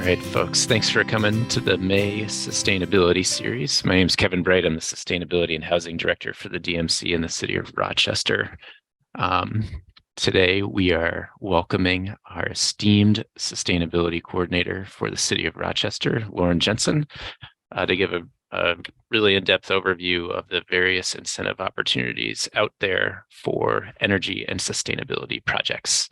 All right, folks, thanks for coming to the May Sustainability Series. My name is Kevin Bright. I'm the Sustainability and Housing Director for the DMC in the city of Rochester. Today, we are welcoming our esteemed Sustainability Coordinator for the city of Rochester, Lauren Jensen, to give a really in-depth overview of the various incentive opportunities out there for energy and sustainability projects.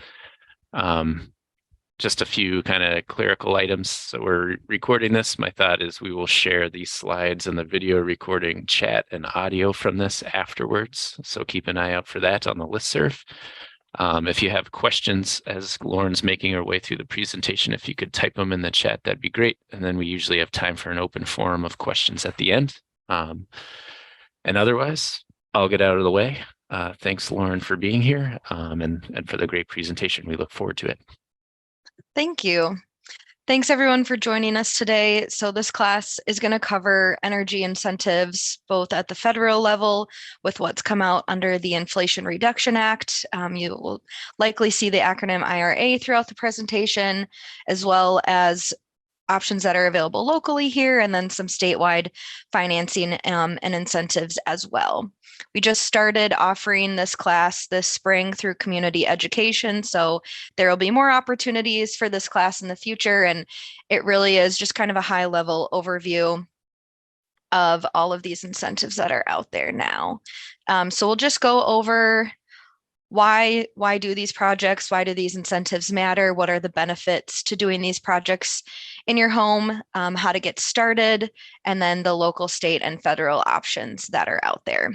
Just a few kind of clerical items. So we're recording this. My thought is we will share these slides and the video recording chat and audio from this afterwards. So keep an eye out for that on the listserv. If you have questions as Lauren's making her way through the presentation, if you could type them in the chat, that'd be great. And then we usually have time for an open forum of questions at the end. And otherwise, I'll get out of the way. Thanks, Lauren, for being here and for the great presentation. We look forward to it. Thank you. Thanks everyone for joining us today. So this class is going to cover energy incentives, both at the federal level with what's come out under the Inflation Reduction Act. You will likely see the acronym IRA throughout the presentation, as well as options that are available locally here, and then some statewide financing and incentives as well. We just started offering this class this spring through community education, so there will be more opportunities for this class in the future, and it really is just kind of a high-level overview of all of these incentives that are out there now. So we'll just go over why do these projects? Why do these incentives matter? What are the benefits to doing these projects in your home? How to get started, and then the local, state, and federal options that are out there.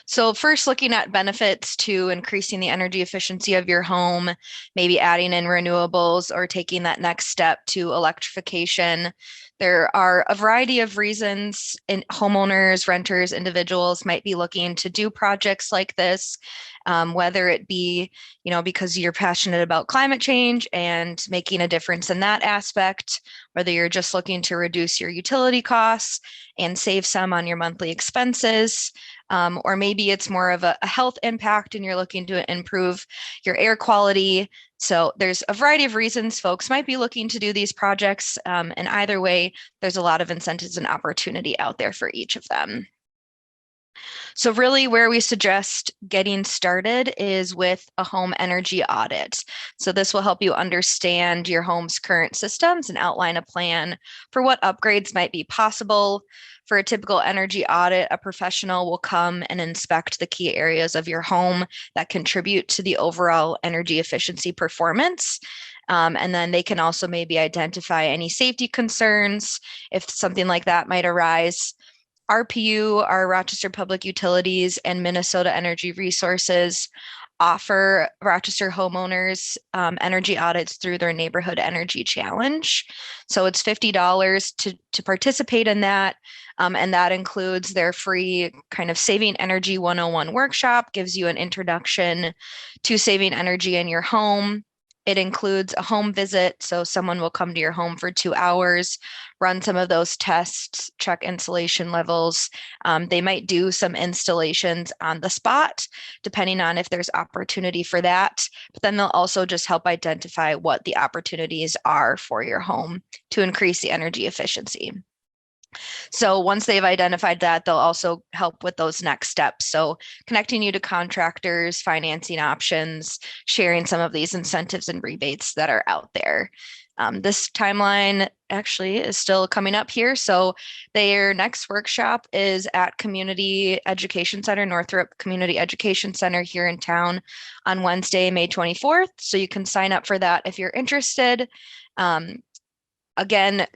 So first, looking at benefits to increasing the energy efficiency of your home, maybe adding in renewables or taking that next step to electrification. There are a variety of reasons homeowners, renters, individuals might be looking to do projects like this, whether it be, because you're passionate about climate change and making a difference in that aspect, whether you're just looking to reduce your utility costs and save some on your monthly expenses, or maybe it's more of a health impact and you're looking to improve your air quality. So there's a variety of reasons folks might be looking to do these projects. And either way, there's a lot of incentives and opportunity out there for each of them. So really where we suggest getting started is with a home energy audit. So this will help you understand your home's current systems and outline a plan for what upgrades might be possible. For a typical energy audit, a professional will come and inspect the key areas of your home that contribute to the overall energy efficiency performance. And then they can also maybe identify any safety concerns if something like that might arise. RPU, our Rochester Public Utilities, and Minnesota Energy Resources offer Rochester homeowners energy audits through their Neighborhood Energy Challenge. So it's $50 to participate in that. And that includes their free kind of Saving Energy 101 workshop, gives you an introduction to saving energy in your home. It includes a home visit, so someone will come to your home for 2 hours, run some of those tests, check insulation levels. They might do some installations on the spot, depending on if there's opportunity for that. But then they'll also just help identify what the opportunities are for your home to increase the energy efficiency. So once they've identified that, they'll also help with those next steps. So connecting you to contractors, financing options, sharing some of these incentives and rebates that are out there. This timeline actually is still coming up here. So their next workshop is at Community Education Center, Northrop Community Education Center here in town on Wednesday, May 24th. So you can sign up for that if you're interested. Again,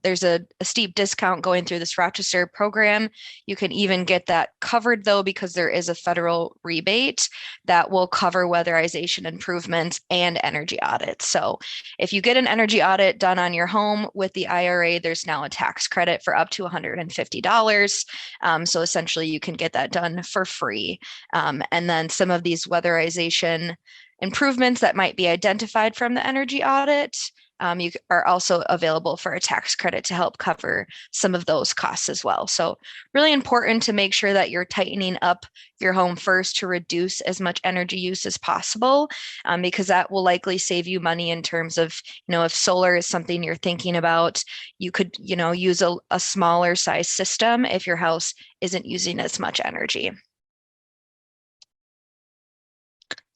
there's a steep discount going through this Rochester program. You can even get that covered though, because there is a federal rebate that will cover weatherization improvements and energy audits. So if you get an energy audit done on your home with the IRA, there's now a tax credit for up to $150. So essentially you can get that done for free. And then some of these weatherization improvements that might be identified from the energy audit you are also available for a tax credit to help cover some of those costs as well. So really important to make sure that you're tightening up your home first to reduce as much energy use as possible, because that will likely save you money in terms of, if solar is something you're thinking about, you could, use a smaller size system if your house isn't using as much energy.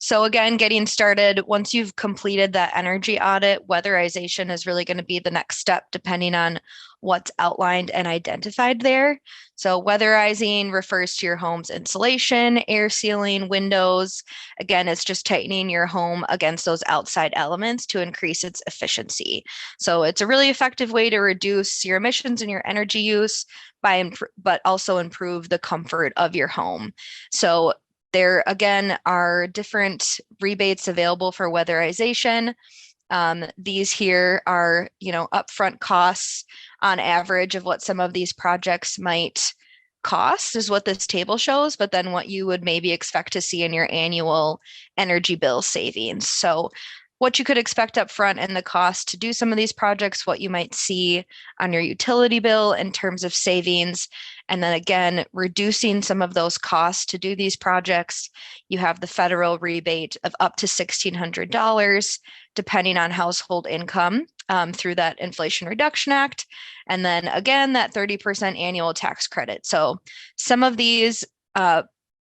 So again, getting started, once you've completed that energy audit, weatherization is really going to be the next step depending on what's outlined and identified there. So weatherizing refers to your home's insulation, air sealing, windows. Again, it's just tightening your home against those outside elements to increase its efficiency. So it's a really effective way to reduce your emissions and your energy use but also improve the comfort of your home. So there again are different rebates available for weatherization. These here are, upfront costs on average of what some of these projects might cost is what this table shows, but then what you would maybe expect to see in your annual energy bill savings. So what you could expect up front and the cost to do some of these projects, what you might see on your utility bill in terms of savings, and then again, reducing some of those costs to do these projects. You have the federal rebate of up to $1,600, depending on household income, through that Inflation Reduction Act. And then again, that 30% annual tax credit. So some of these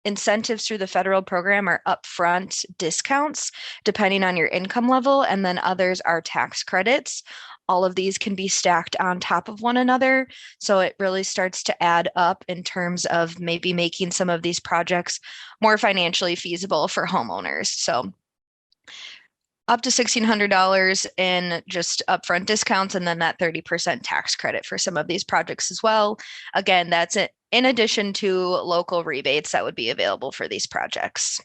incentives through the federal program are upfront discounts depending on your income level, and then others are tax credits. All of these can be stacked on top of one another. So it really starts to add up in terms of maybe making some of these projects more financially feasible for homeowners. So up to $1,600 in just upfront discounts, and then that 30% tax credit for some of these projects as well. Again, that's it in addition to local rebates that would be available for these projects.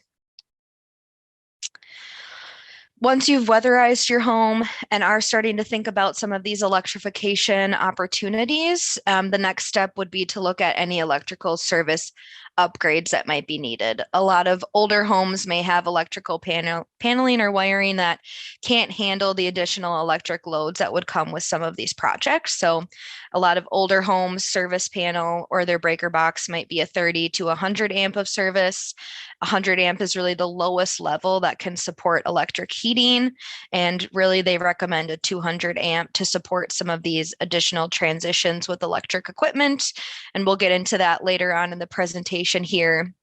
Once you've weatherized your home and are starting to think about some of these electrification opportunities, the next step would be to look at any electrical service upgrades that might be needed. A lot of older homes may have electrical paneling or wiring that can't handle the additional electric loads that would come with some of these projects. So a lot of older homes service panel or their breaker box might be a 30 to 100 amp of service. 100 amp is really the lowest level that can support electric heating. And really, they recommend a 200 amp to support some of these additional transitions with electric equipment. And we'll get into that later on in the presentation here.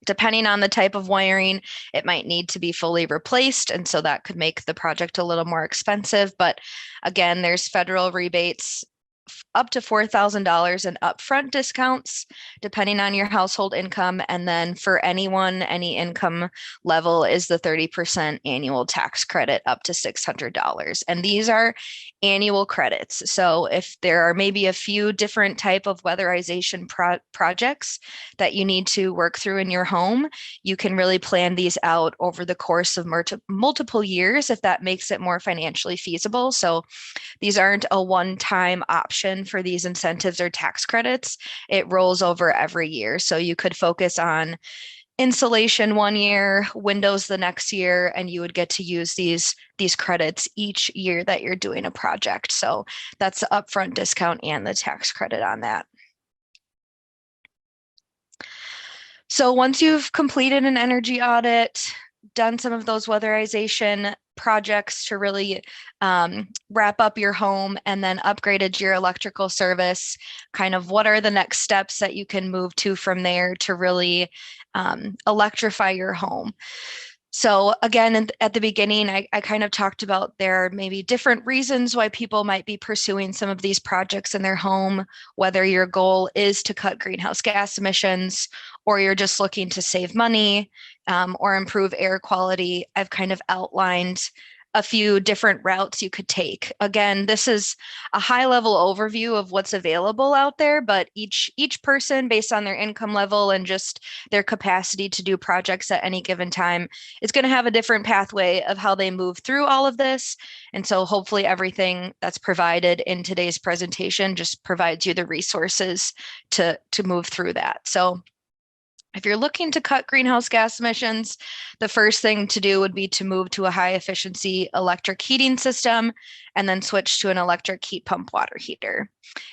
Depending on the type of wiring, it might need to be fully replaced. And so that could make the project a little more expensive. But again, there's federal rebates up to $4,000 in upfront discounts, depending on your household income. And then for anyone, any income level is the 30% annual tax credit up to $600. And these are annual credits. So if there are maybe a few different type of weatherization projects that you need to work through in your home, you can really plan these out over the course of multiple years if that makes it more financially feasible. So these aren't a one-time option for these incentives or tax credits. It rolls over every year. So you could focus on insulation one year, windows the next year, and you would get to use these credits each year that you're doing a project. So that's the upfront discount and the tax credit on that. So once you've completed an energy audit, done some of those weatherization projects to really wrap up your home and then upgraded your electrical service, kind of what are the next steps that you can move to from there to really electrify your home. So again, at the beginning, I kind of talked about there are maybe different reasons why people might be pursuing some of these projects in their home, whether your goal is to cut greenhouse gas emissions or you're just looking to save money or improve air quality. I've kind of outlined a few different routes you could take. Again, this is a high-level overview of what's available out there, but each person, based on their income level and just their capacity to do projects at any given time, is going to have a different pathway of how they move through all of this. And so hopefully everything that's provided in today's presentation just provides you the resources to move through that. So If you're looking to cut greenhouse gas emissions, the first thing to do would be to move to a high efficiency electric heating system and then switch to an electric heat pump water heater.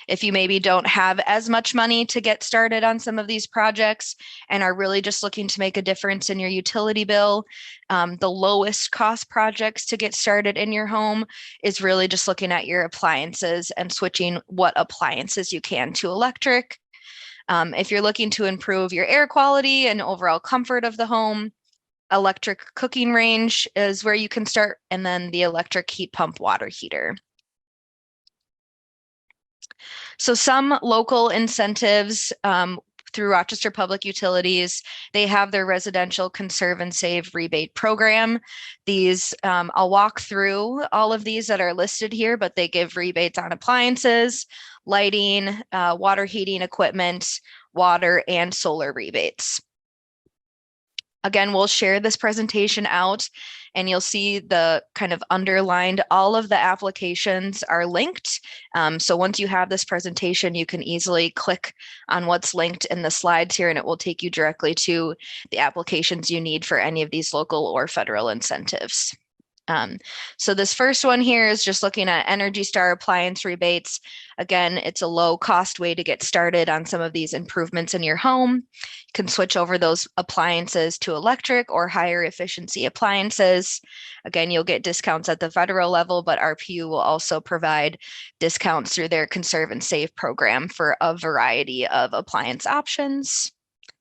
If you maybe don't have as much money to get started on some of these projects and are really just looking to make a difference in your utility bill, the lowest cost projects to get started in your home is really just looking at your appliances and switching what appliances you can to electric. If you're looking to improve your air quality and overall comfort of the home, electric cooking range is where you can start, and then the electric heat pump water heater. So some local incentives through Rochester Public Utilities, they have their residential conserve and save rebate program. These, I'll walk through all of these that are listed here, but they give rebates on appliances, lighting, water heating equipment, water, and solar rebates. Again, we'll share this presentation out and you'll see the kind of underlined, all of the applications are linked. So once you have this presentation, you can easily click on what's linked in the slides here and it will take you directly to the applications you need for any of these local or federal incentives. So this first one here is just looking at Energy Star appliance rebates. Again, it's a low cost way to get started on some of these improvements in your home. You can switch over those appliances to electric or higher efficiency appliances. Again, you'll get discounts at the federal level, but RPU will also provide discounts through their Conserve and Save program for a variety of appliance options.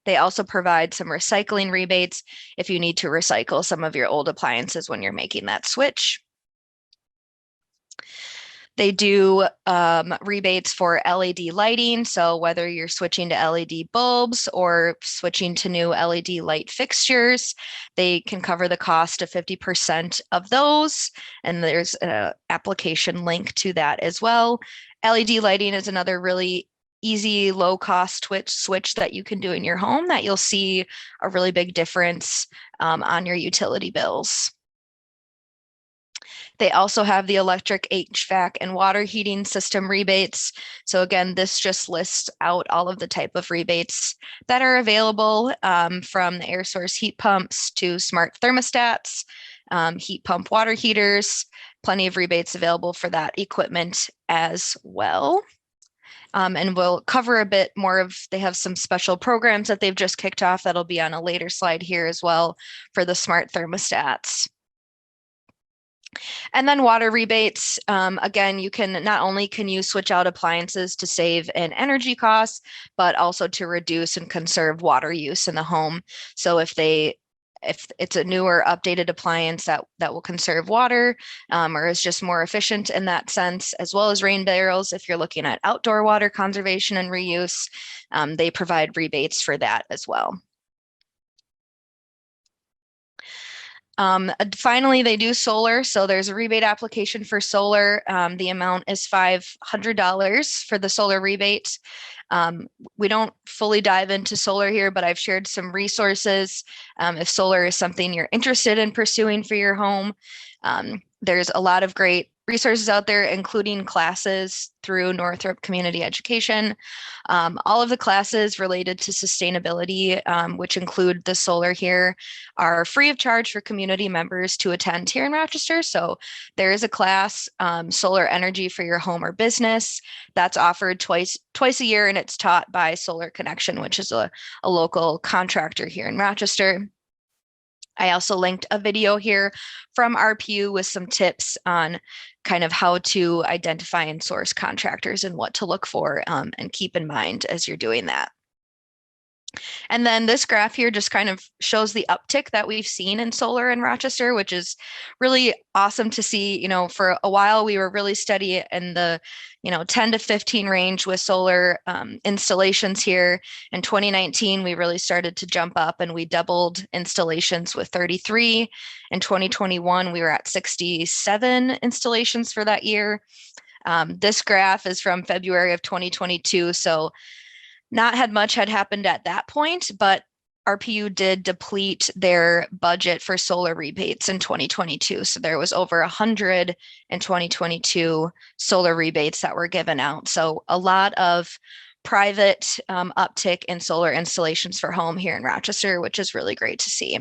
They also provide some recycling rebates if you need to recycle some of your old appliances when you're making that switch. They do rebates for LED lighting. So whether you're switching to LED bulbs or switching to new LED light fixtures, they can cover the cost of 50% of those. And there's an application link to that as well. LED lighting is another really easy, low cost switch that you can do in your home that you'll see a really big difference on your utility bills. They also have the electric HVAC and water heating system rebates. So again, this just lists out all of the type of rebates that are available from the air source heat pumps to smart thermostats, heat pump water heaters, plenty of rebates available for that equipment as well. And we'll cover a bit more of, they have some special programs that they've just kicked off that'll be on a later slide here as well for the smart thermostats. And then water rebates, again, you can not only can you switch out appliances to save in energy costs, but also to reduce and conserve water use in the home. So if it's a newer updated appliance that will conserve water or is just more efficient in that sense, as well as rain barrels, if you're looking at outdoor water conservation and reuse, they provide rebates for that as well. Finally, they do solar. So there's a rebate application for solar. The amount is $500 for the solar rebate. We don't fully dive into solar here, but I've shared some resources. If solar is something you're interested in pursuing for your home, there's a lot of great resources out there, including classes through Northrop Community Education. All of the classes related to sustainability, which include the solar here, are free of charge for community members to attend here in Rochester. So there is a class, Solar Energy for Your Home or Business, that's offered twice a year, and it's taught by Solar Connection, which is a local contractor here in Rochester. I also linked a video here from RPU with some tips on kind of how to identify and source contractors and what to look for and keep in mind as you're doing that. And then this graph here just kind of shows the uptick that we've seen in solar in Rochester, which is really awesome to see. You know, for a while we were really steady in the 10 to 15 range with solar installations here. In 2019, we really started to jump up and we doubled installations with 33. In 2021, we were at 67 installations for that year. This graph is from February of 2022. So not had much had happened at that point, but RPU did deplete their budget for solar rebates in 2022. So there was over 100 in 2022 solar rebates that were given out. So a lot of private uptick in solar installations for home here in Rochester, which is really great to see.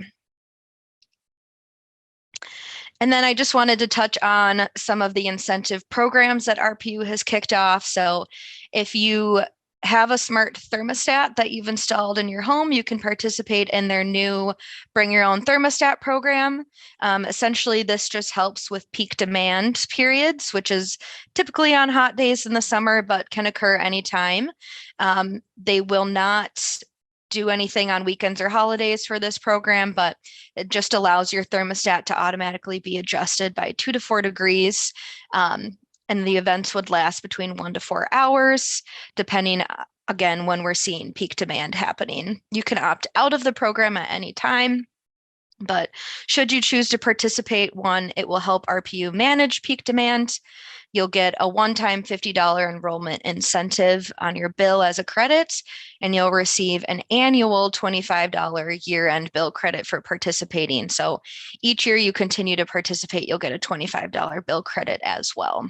And then I just wanted to touch on some of the incentive programs that RPU has kicked off. So if you have a smart thermostat that you've installed in your home, you can participate in their new Bring Your Own Thermostat program. Essentially, this just helps with peak demand periods, which is typically on hot days in the summer, but can occur anytime. They will not do anything on weekends or holidays for this program, but it just allows your thermostat to automatically be adjusted by 2 to 4 degrees. And the events would last between 1 to 4 hours, depending, again, when we're seeing peak demand happening. You can opt out of the program at any time, but should you choose to participate, one, it will help RPU manage peak demand. You'll get a one-time $50 enrollment incentive on your bill as a credit, and you'll receive an annual $25 year-end bill credit for participating. So each year you continue to participate, you'll get a $25 bill credit as well.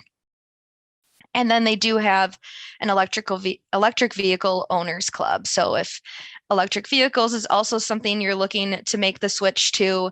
And then they do have an electric vehicle owners club. So if electric vehicles is also something you're looking to make the switch to,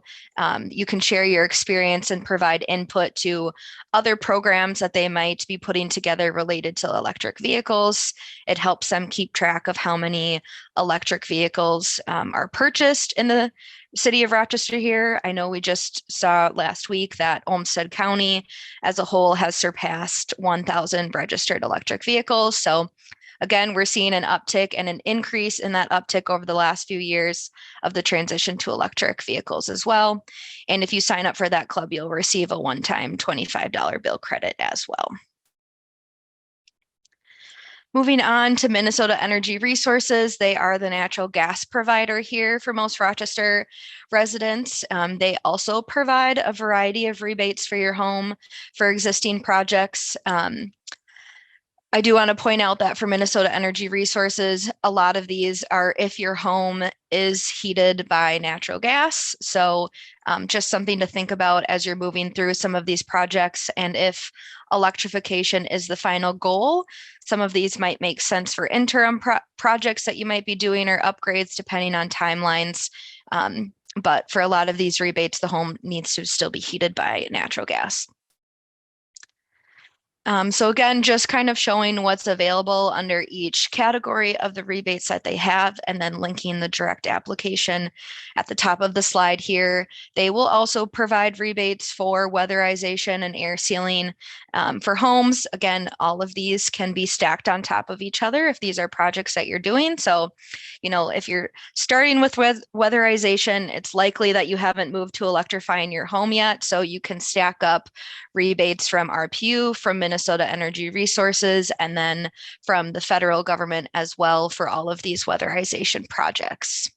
you can share your experience and provide input to other programs that they might be putting together related to electric vehicles. It helps them keep track of how many electric vehicles are purchased in the city of Rochester here. I know we just saw last week that Olmsted County as a whole has surpassed 1,000 registered electric vehicles. So again, we're seeing an uptick and an increase in that uptick over the last few years of the transition to electric vehicles as well. And if you sign up for that club, you'll receive a one-time $25 bill credit as well. Moving on to Minnesota Energy Resources, they are the natural gas provider here for most Rochester residents. They also provide a variety of rebates for your home for existing projects. I do want to point out that for Minnesota Energy Resources, a lot of these are if your home is heated by natural gas. So just something to think about as you're moving through some of these projects. And if electrification is the final goal, some of these might make sense for interim projects that you might be doing or upgrades depending on timelines. But for a lot of these rebates, the home needs to still be heated by natural gas. So again, just kind of showing what's available under each category of the rebates that they have, and then linking the direct application at the top of the slide here. They will also provide rebates for weatherization and air sealing for homes. Again, all of these can be stacked on top of each other if these are projects that you're doing. So, if you're starting with weatherization, it's likely that you haven't moved to electrifying your home yet. So you can stack up rebates from RPU, from Minnesota Energy Resources, and then from the federal government as well for all of these weatherization projects.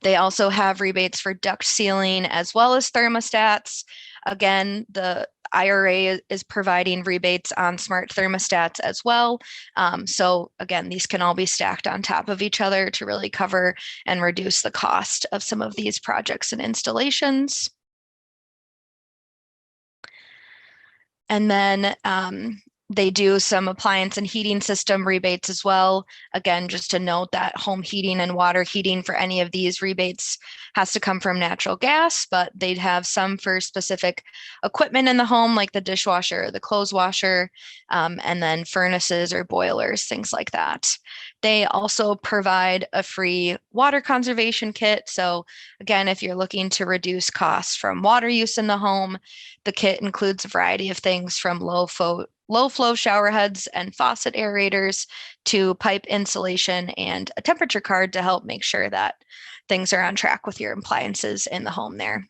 They also have rebates for duct sealing as well as thermostats. Again, the IRA is providing rebates on smart thermostats as well. So again, these can all be stacked on top of each other to really cover and reduce the cost of some of these projects and installations. And then they do some appliance and heating system rebates as well. Again, just to note that home heating and water heating for any of these rebates has to come from natural gas, but they'd have some for specific equipment in the home, like the dishwasher, the clothes washer, and then furnaces or boilers, things like that. They also provide a free water conservation kit. So again, if you're looking to reduce costs from water use in the home, the kit includes a variety of things from low flow shower heads and faucet aerators to pipe insulation and a temperature card to help make sure that things are on track with your appliances in the home there.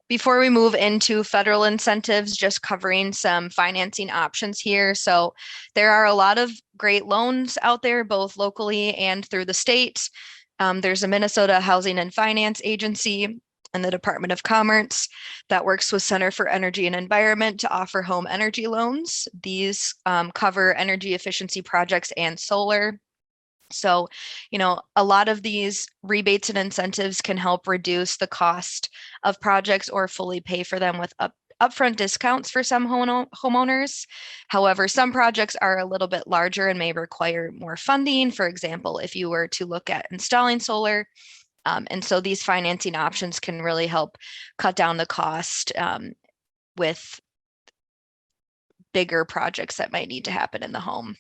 Before we move into federal incentives, just covering some financing options here. So there are a lot of great loans out there, both locally and through the state. There's a Minnesota Housing and Finance Agency and the Department of Commerce that works with Center for Energy and Environment to offer home energy loans. These cover energy efficiency projects and solar. So, a lot of these rebates and incentives can help reduce the cost of projects or fully pay for them with upfront discounts for some homeowners. However, some projects are a little bit larger and may require more funding. For example, if you were to look at installing solar. And so these financing options can really help cut down the cost with bigger projects that might need to happen in the home.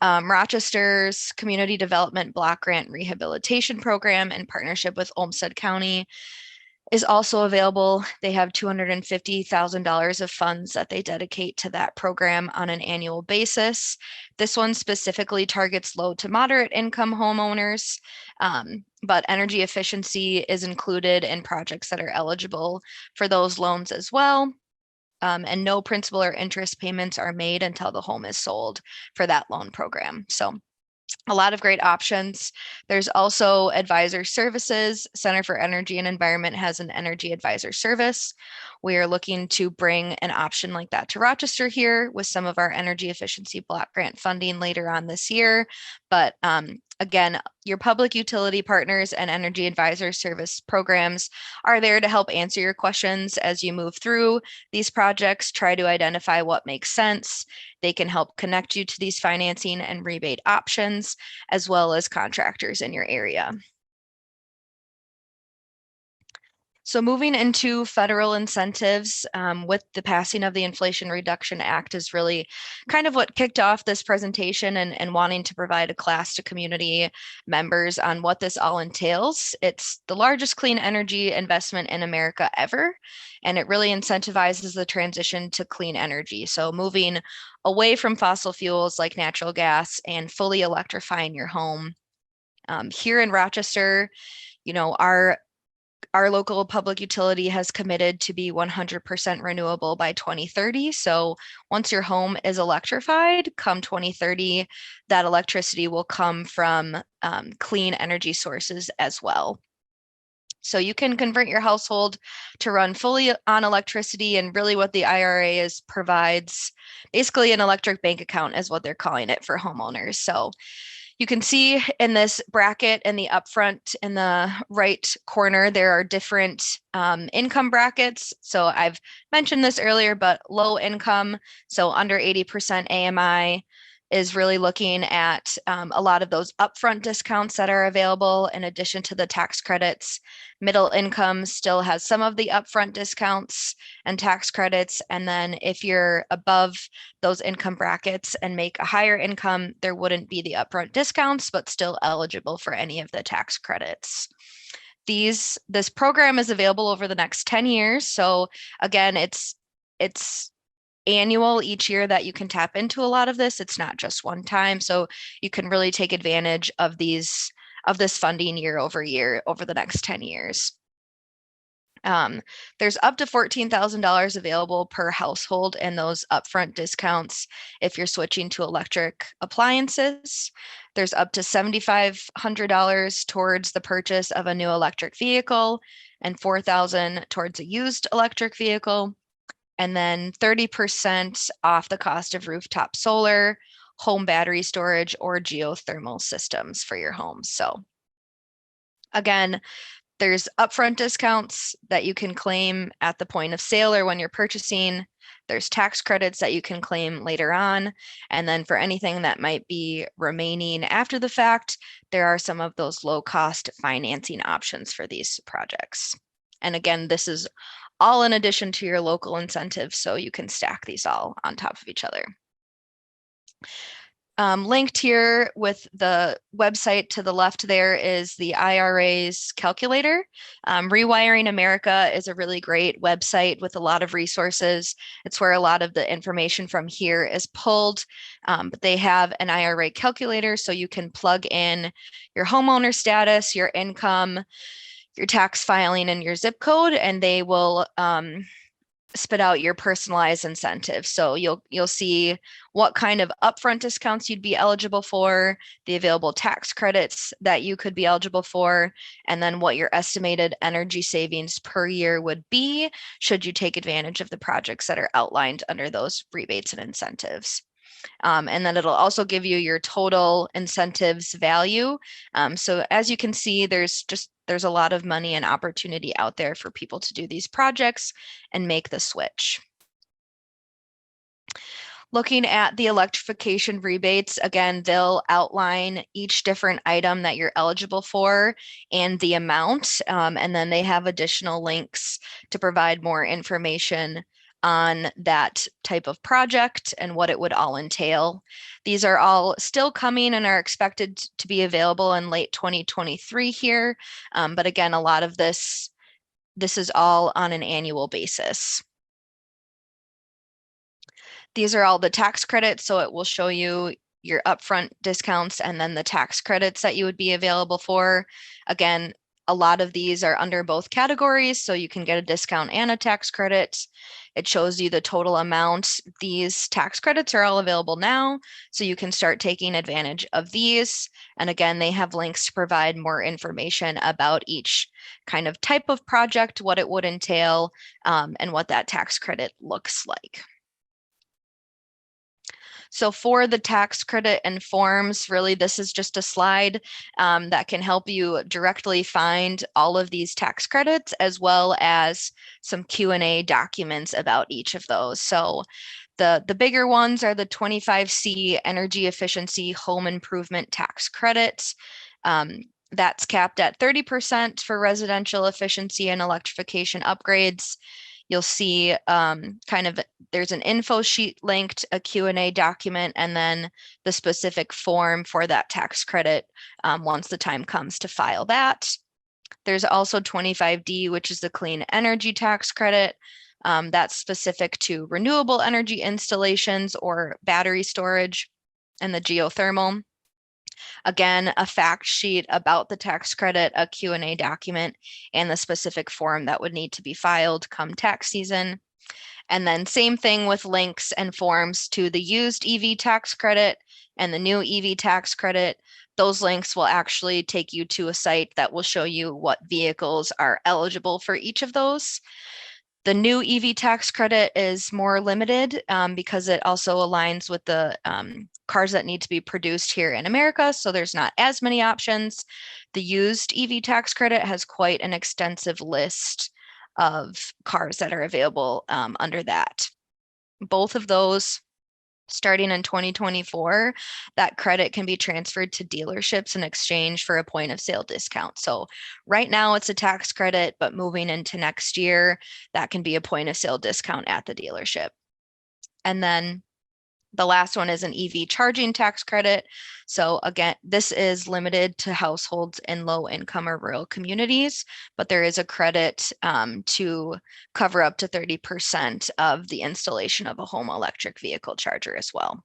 Rochester's Community Development Block Grant Rehabilitation Program in partnership with Olmsted County is also available. They have $250,000 of funds that they dedicate to that program on an annual basis. This one specifically targets low to moderate income homeowners, but energy efficiency is included in projects that are eligible for those loans as well. And no principal or interest payments are made until the home is sold for that loan program. So a lot of great options. There's also advisor services. Center for Energy and Environment has an energy advisor service. We are looking to bring an option like that to Rochester here with some of our energy efficiency block grant funding later on this year. But again, your public utility partners and energy advisor service programs are there to help answer your questions as you move through these projects. Try to identify what makes sense. They can help connect you to these financing and rebate options, as well as contractors in your area. So moving into federal incentives with the passing of the Inflation Reduction Act is really kind of what kicked off this presentation and wanting to provide a class to community members on what this all entails. It's the largest clean energy investment in America ever, and it really incentivizes the transition to clean energy. So moving away from fossil fuels like natural gas and fully electrifying your home. Here in Rochester, you know, our local public utility has committed to be 100% renewable by 2030. So once your home is electrified, come 2030, that electricity will come from clean energy sources as well. So you can convert your household to run fully on electricity, and really what the IRA is provides basically an electric bank account is what they're calling it for homeowners. So you can see in this bracket in the upfront in the right corner, there are different income brackets. So I've mentioned this earlier, but low income, so under 80% AMI, is really looking at a lot of those upfront discounts that are available in addition to the tax credits. Middle income still has some of the upfront discounts and tax credits. And then if you're above those income brackets and make a higher income, there wouldn't be the upfront discounts, but still eligible for any of the tax credits. This program is available over the next 10 years. So again, it's annual each year that you can tap into a lot of this. It's not just one time. So you can really take advantage of this funding year over year over the next 10 years. There's up to $14,000 available per household in those upfront discounts if you're switching to electric appliances. There's up to $7,500 towards the purchase of a new electric vehicle and $4,000 towards a used electric vehicle. And then 30% off the cost of rooftop solar, home battery storage, or geothermal systems for your home. So again, there's upfront discounts that you can claim at the point of sale or when you're purchasing. There's tax credits that you can claim later on. And then for anything that might be remaining after the fact, there are some of those low cost financing options for these projects. And again, this is all in addition to your local incentives, so you can stack these all on top of each other. Linked here with the website to the left there is the IRA's calculator. Rewiring America is a really great website with a lot of resources. It's where a lot of the information from here is pulled, but they have an IRA calculator, so you can plug in your homeowner status, your income, your tax filing, and your zip code, and they will spit out your personalized incentives. So you'll see what kind of upfront discounts you'd be eligible for, the available tax credits that you could be eligible for, and then what your estimated energy savings per year would be should you take advantage of the projects that are outlined under those rebates and incentives. And then it'll also give you your total incentives value. So as you can see, there's there's a lot of money and opportunity out there for people to do these projects and make the switch. Looking at the electrification rebates, again, they'll outline each different item that you're eligible for and the amount. And then they have additional links to provide more information on that type of project and what it would all entail. These are all still coming and are expected to be available in late 2023 here. But again, a lot of this is all on an annual basis. These are all the tax credits, so it will show you your upfront discounts and then the tax credits that you would be available for. Again, a lot of these are under both categories, so you can get a discount and a tax credit. It shows you the total amount. These tax credits are all available now, so you can start taking advantage of these. And again, they have links to provide more information about each kind of type of project, what it would entail, and what that tax credit looks like. So for the tax credit and forms, really, this is just a slide that can help you directly find all of these tax credits, as well as some Q&A documents about each of those. So the bigger ones are the 25C energy efficiency home improvement tax credits. That's capped at 30% for residential efficiency and electrification upgrades. You'll see there's an info sheet linked, a Q&A document, and then the specific form for that tax credit once the time comes to file that. There's also 25D, which is the clean energy tax credit. That's specific to renewable energy installations or battery storage and the geothermal. Again, a fact sheet about the tax credit, a Q&A document, and the specific form that would need to be filed come tax season. And then same thing with links and forms to the used EV tax credit and the new EV tax credit. Those links will actually take you to a site that will show you what vehicles are eligible for each of those. The new EV tax credit is more limited because it also aligns with the cars that need to be produced here in America, so there's not as many options. The used EV tax credit has quite an extensive list of cars that are available under that. Both of those, starting in 2024, that credit can be transferred to dealerships in exchange for a point of sale discount. So right now it's a tax credit, but moving into next year, that can be a point of sale discount at the dealership. And then the last one is an EV charging tax credit. So again, this is limited to households in low income or rural communities, but there is a credit to cover up to 30% of the installation of a home electric vehicle charger as well.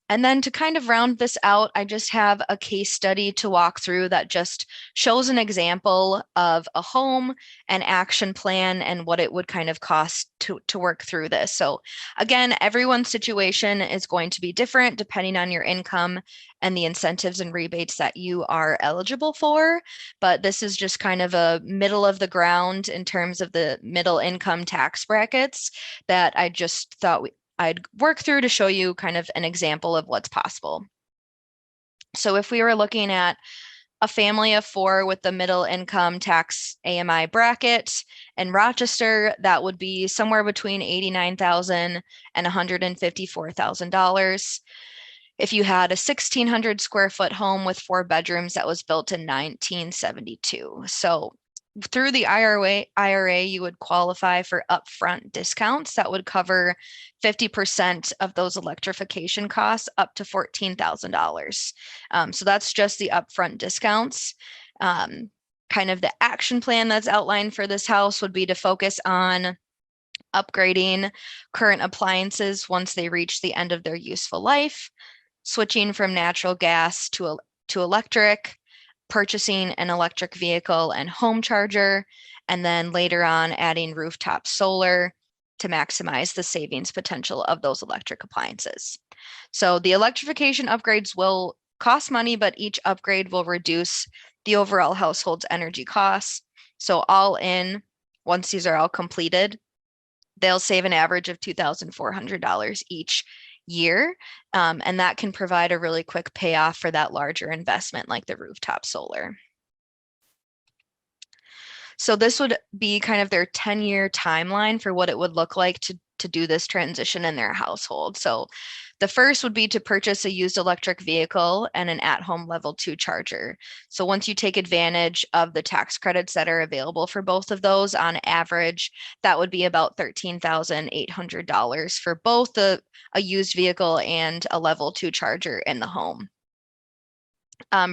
And then to kind of round this out, I just have a case study to walk through that just shows an example of a home, an action plan, and what it would kind of cost to work through this. So again, everyone's situation is going to be different depending on your income and the incentives and rebates that you are eligible for. But this is just kind of a middle of the ground in terms of the middle income tax brackets that I just thought I'd work through to show you kind of an example of what's possible. So if we were looking at a family of 4 with the middle income tax AMI bracket in Rochester, that would be somewhere between $89,000 and $154,000. If you had a 1,600 square foot home with 4 bedrooms that was built in 1972. So through the IRA, you would qualify for upfront discounts that would cover 50% of those electrification costs up to $14,000. So that's just the upfront discounts. Kind of the action plan that's outlined for this house would be to focus on upgrading current appliances once they reach the end of their useful life, switching from natural gas to electric, purchasing an electric vehicle and home charger, and then later on adding rooftop solar to maximize the savings potential of those electric appliances. So the electrification upgrades will cost money, but each upgrade will reduce the overall household's energy costs. So all in, once these are all completed, they'll save an average of $2,400 each year. And that can provide a really quick payoff for that larger investment like the rooftop solar. So this would be kind of their 10-year timeline for what it would look like to do this transition in their household. So the first would be to purchase a used electric vehicle and an at-home level 2 charger. So once you take advantage of the tax credits that are available for both of those, on average, that would be about $13,800 for both a used vehicle and a level 2 charger in the home.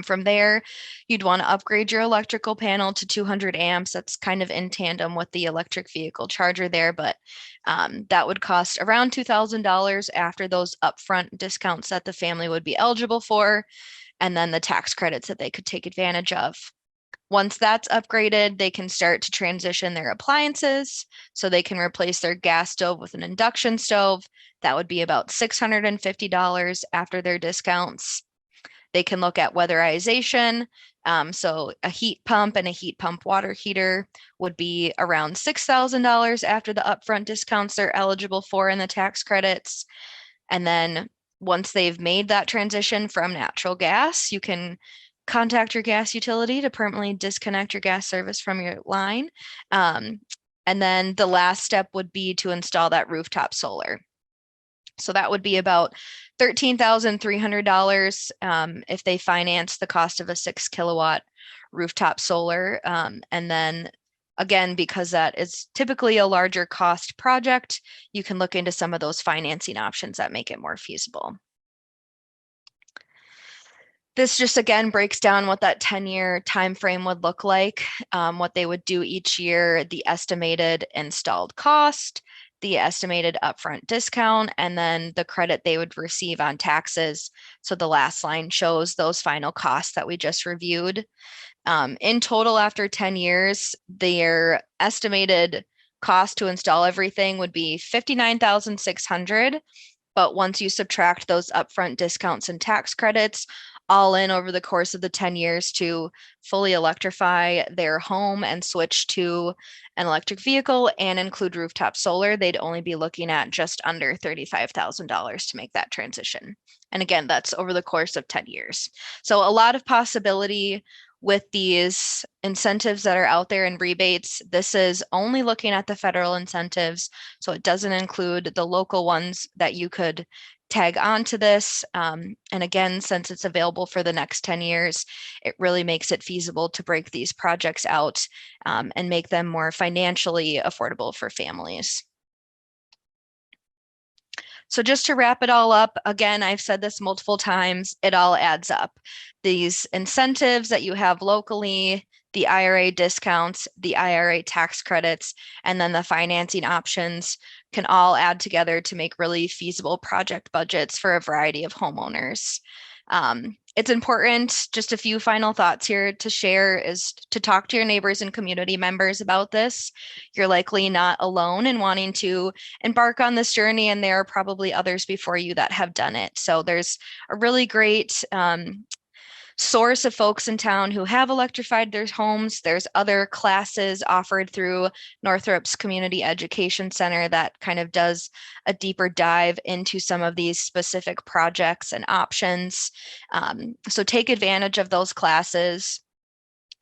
From there, you'd want to upgrade your electrical panel to 200 amps. That's kind of in tandem with the electric vehicle charger there, but that would cost around $2,000 after those upfront discounts that the family would be eligible for, and then the tax credits that they could take advantage of. Once that's upgraded, they can start to transition their appliances. So they can replace their gas stove with an induction stove. That would be about $650 after their discounts. They can look at weatherization. So a heat pump and a heat pump water heater would be around $6,000 after the upfront discounts they're eligible for in the tax credits. And then once they've made that transition from natural gas, you can contact your gas utility to permanently disconnect your gas service from your line. And then the last step would be to install that rooftop solar. So that would be about $13,300 if they finance the cost of a 6 kilowatt rooftop solar. And then again, because that is typically a larger cost project, you can look into some of those financing options that make it more feasible. This just again breaks down what that 10-year time frame would look like, what they would do each year, the estimated installed cost, the estimated upfront discount, and then the credit they would receive on taxes. So the last line shows those final costs that we just reviewed. In total, after 10 years, their estimated cost to install everything would be $59,600. But once you subtract those upfront discounts and tax credits, all in over the course of the 10 years to fully electrify their home and switch to an electric vehicle and include rooftop solar, they'd only be looking at just under $35,000 to make that transition. And again, that's over the course of 10 years. So a lot of possibility with these incentives that are out there and rebates. This is only looking at the federal incentives, so it doesn't include the local ones that you could tag on to this. And again, since it's available for the next 10 years, it really makes it feasible to break these projects out and make them more financially affordable for families. So just to wrap it all up, again, I've said this multiple times, it all adds up. These incentives that you have locally, the IRA discounts, the IRA tax credits, and then the financing options can all add together to make really feasible project budgets for a variety of homeowners. It's important, just a few final thoughts here to share, is to talk to your neighbors and community members about this. You're likely not alone in wanting to embark on this journey, and there are probably others before you that have done it. So there's a really great source of folks in town who have electrified their homes. There's other classes offered through Northrop's Community Education Center that kind of does a deeper dive into some of these specific projects and options. So take advantage of those classes.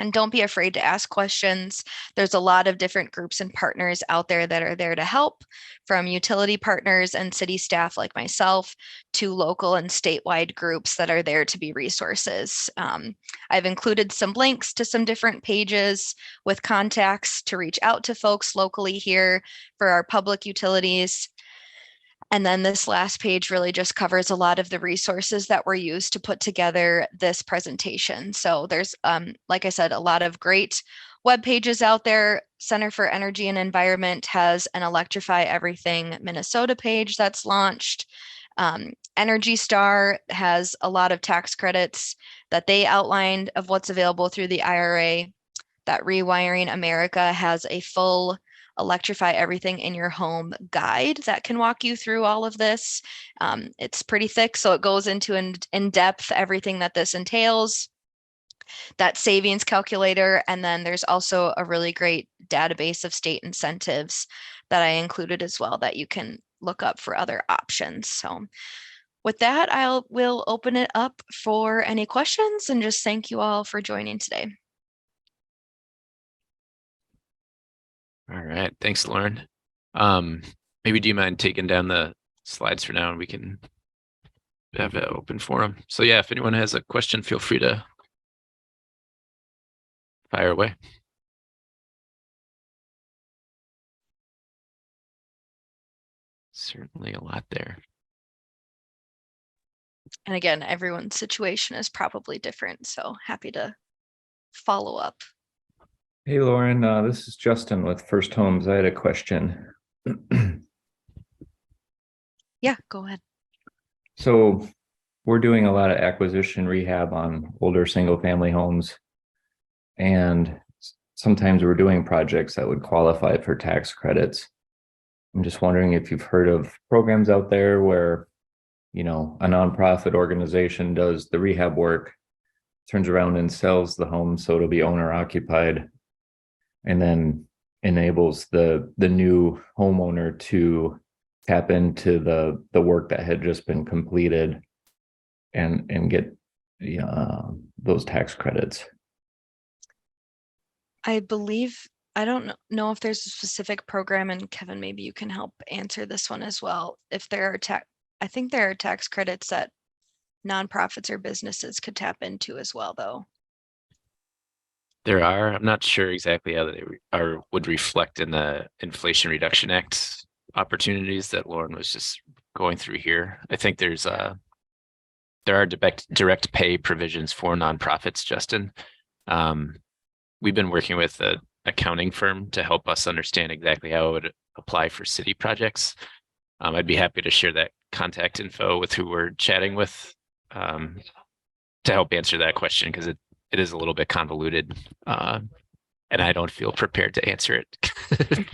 And don't be afraid to ask questions. There's a lot of different groups and partners out there that are there to help, from utility partners and city staff like myself to local and statewide groups that are there to be resources. I've included some links to some different pages with contacts to reach out to folks locally here for our public utilities. And then this last page really just covers a lot of the resources that were used to put together this presentation. So there's, like I said, a lot of great web pages out there. Center for Energy and Environment has an Electrify Everything Minnesota page that's launched. Energy Star has a lot of tax credits that they outlined of what's available through the IRA. That Rewiring America has a full Electrify Everything in Your Home guide that can walk you through all of this. It's pretty thick, so it goes into in depth everything that this entails. That savings calculator, and then there's also a really great database of state incentives that I included as well that you can look up for other options. So with that, will open it up for any questions and just thank you all for joining today. All right. Thanks, Lauren. Maybe do you mind taking down the slides for now and we can have it open forum. So yeah, if anyone has a question, feel free to fire away. Certainly a lot there. And again, everyone's situation is probably different, so happy to follow up. Hey, Lauren, this is Justin with First Homes. I had a question. Yeah, go ahead. So we're doing a lot of acquisition rehab on older single family homes. And sometimes we're doing projects that would qualify for tax credits. I'm just wondering if you've heard of programs out there where, you know, a nonprofit organization does the rehab work, turns around and sells the home so it'll be owner occupied, and then enables the new homeowner to tap into the work that had just been completed and get those tax credits. I believe, I don't know if there's a specific program, and Kevin, maybe you can help answer this one as well. If there are I think there are tax credits that nonprofits or businesses could tap into as well, though. There are. I'm not sure exactly how they would reflect in the Inflation Reduction Act opportunities that Lauren was just going through here. I think there are direct pay provisions for nonprofits, Justin. We've been working with an accounting firm to help us understand exactly how it would apply for city projects. I'd be happy to share that contact info with who we're chatting with to help answer that question, because it is a little bit convoluted, and I don't feel prepared to answer it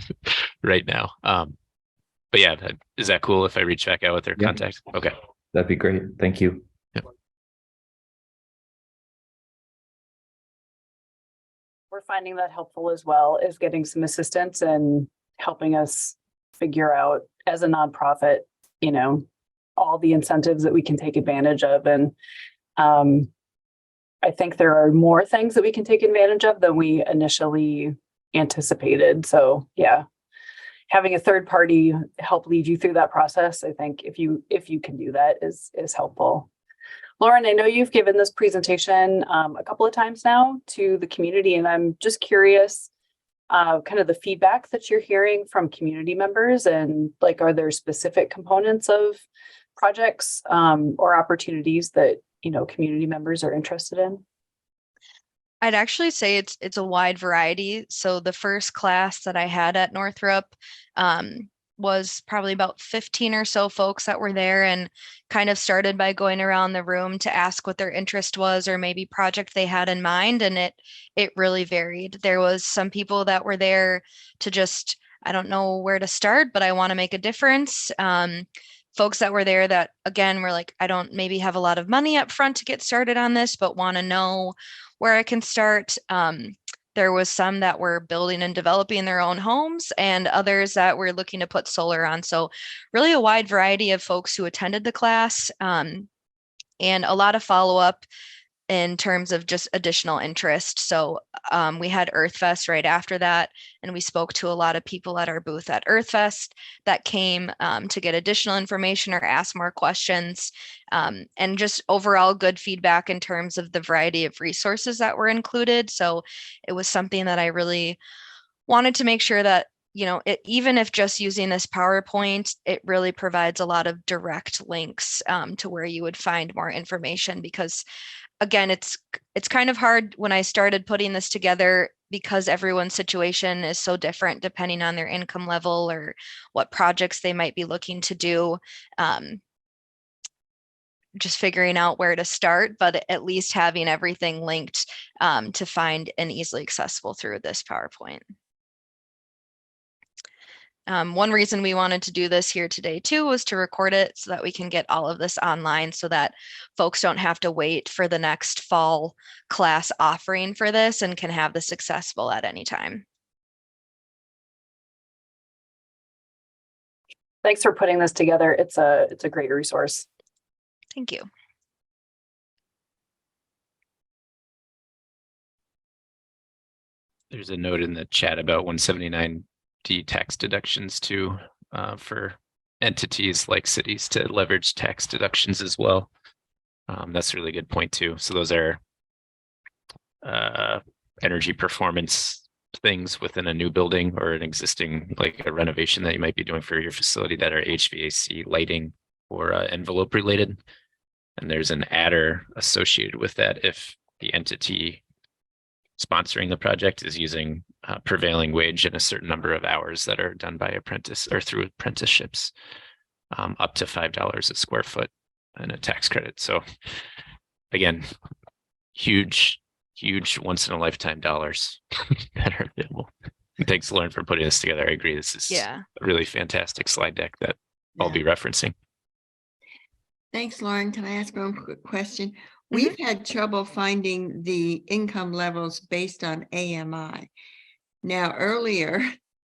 right now. But yeah, is that cool if I reach back out with their contact? Okay. That'd be great. Thank you. Yep. We're finding that helpful as well, is getting some assistance and helping us figure out, as a nonprofit, you know, all the incentives that we can take advantage of. And I think there are more things that we can take advantage of than we initially anticipated. So yeah, having a third party help lead you through that process, I think if you can do that, is helpful. Lauren, I know you've given this presentation a couple of times now to the community, and I'm just curious, kind of the feedback that you're hearing from community members, and like, are there specific components of projects or opportunities that, you know, community members are interested in? I'd actually say it's a wide variety. So the first class that I had at Northrop was probably about 15 or so folks that were there, and kind of started by going around the room to ask what their interest was or maybe project they had in mind. And it really varied. There was some people that were there to just, I don't know where to start, but I want to make a difference. Folks that were there that, again, were like, I don't maybe have a lot of money up front to get started on this, but want to know where I can start. There was some that were building and developing their own homes, and others that were looking to put solar on. So really a wide variety of folks who attended the class, and a lot of follow-up in terms of just additional interest. So we had EarthFest right after that, and we spoke to a lot of people at our booth at EarthFest that came to get additional information or ask more questions, and just overall good feedback in terms of the variety of resources that were included. So it was something that I really wanted to make sure that, you know, even if just using this PowerPoint, it really provides a lot of direct links to where you would find more information, because again, it's kind of hard when I started putting this together, because everyone's situation is so different depending on their income level or what projects they might be looking to do. Just figuring out where to start, but at least having everything linked to find and easily accessible through this PowerPoint. One reason we wanted to do this here today too was to record it so that we can get all of this online, so that folks don't have to wait for the next fall class offering for this and can have this accessible at any time. Thanks for putting this together. It's a great resource. Thank you. There's a note in the chat about 179D tax deductions too, for entities like cities to leverage tax deductions as well. That's a really good point too. So those are energy performance things within a new building or an existing, like a renovation that you might be doing for your facility that are HVAC, lighting, or envelope related. And there's an adder associated with that if the entity sponsoring the project is using prevailing wage in a certain number of hours that are done by apprentice or through apprenticeships, up to $5 a square foot and a tax credit. So again, huge once in a lifetime dollars that are available. And thanks, Lauren, for putting this together. I agree. This is a really fantastic slide deck that I'll be referencing. Thanks, Lauren. Can I ask one quick question? We've had trouble finding the income levels based on AMI. Now, earlier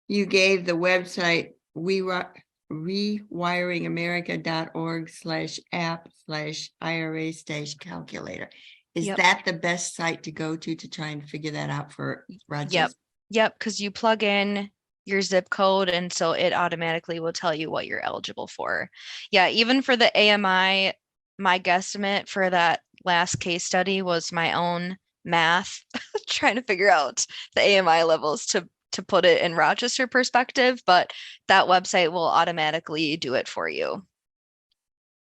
you gave the website rewiringamerica.org/app/IRA-calculator. Is that the best site to go to try and figure that out for Rochester? Yep, because you plug in your zip code and so it automatically will tell you what you're eligible for. Yeah, even for the AMI, my guesstimate for that last case study was my own math, trying to figure out the AMI levels to put it in Rochester perspective, but that website will automatically do it for you.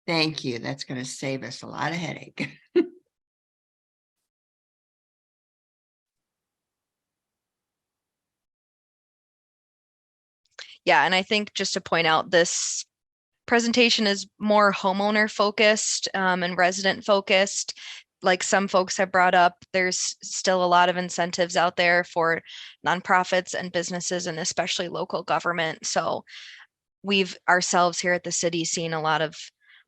Thank you. That's going to save us a lot of headache. Yeah, and I think just to point out, this presentation is more homeowner focused and resident focused. Like some folks have brought up, there's still a lot of incentives out there for nonprofits and businesses and especially local government. So we've ourselves here at the city seen a lot of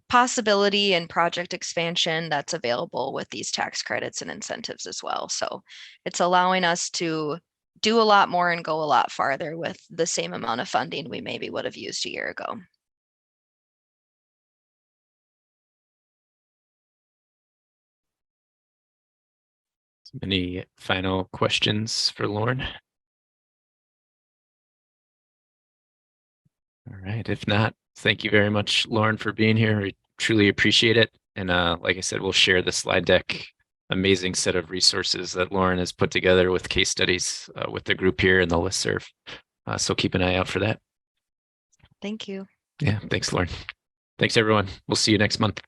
possibility and project expansion that's available with these tax credits and incentives as well. So it's allowing us to do a lot more and go a lot farther with the same amount of funding we maybe would have used a year ago. Any final questions for Lauren? All right. If not, thank you very much, Lauren, for being here. We truly appreciate it. And like I said, we'll share the slide deck. Amazing set of resources that Lauren has put together with case studies with the group here and the listserv. So keep an eye out for that. Thank you. Yeah. Thanks, Lauren. Thanks, everyone. We'll see you next month.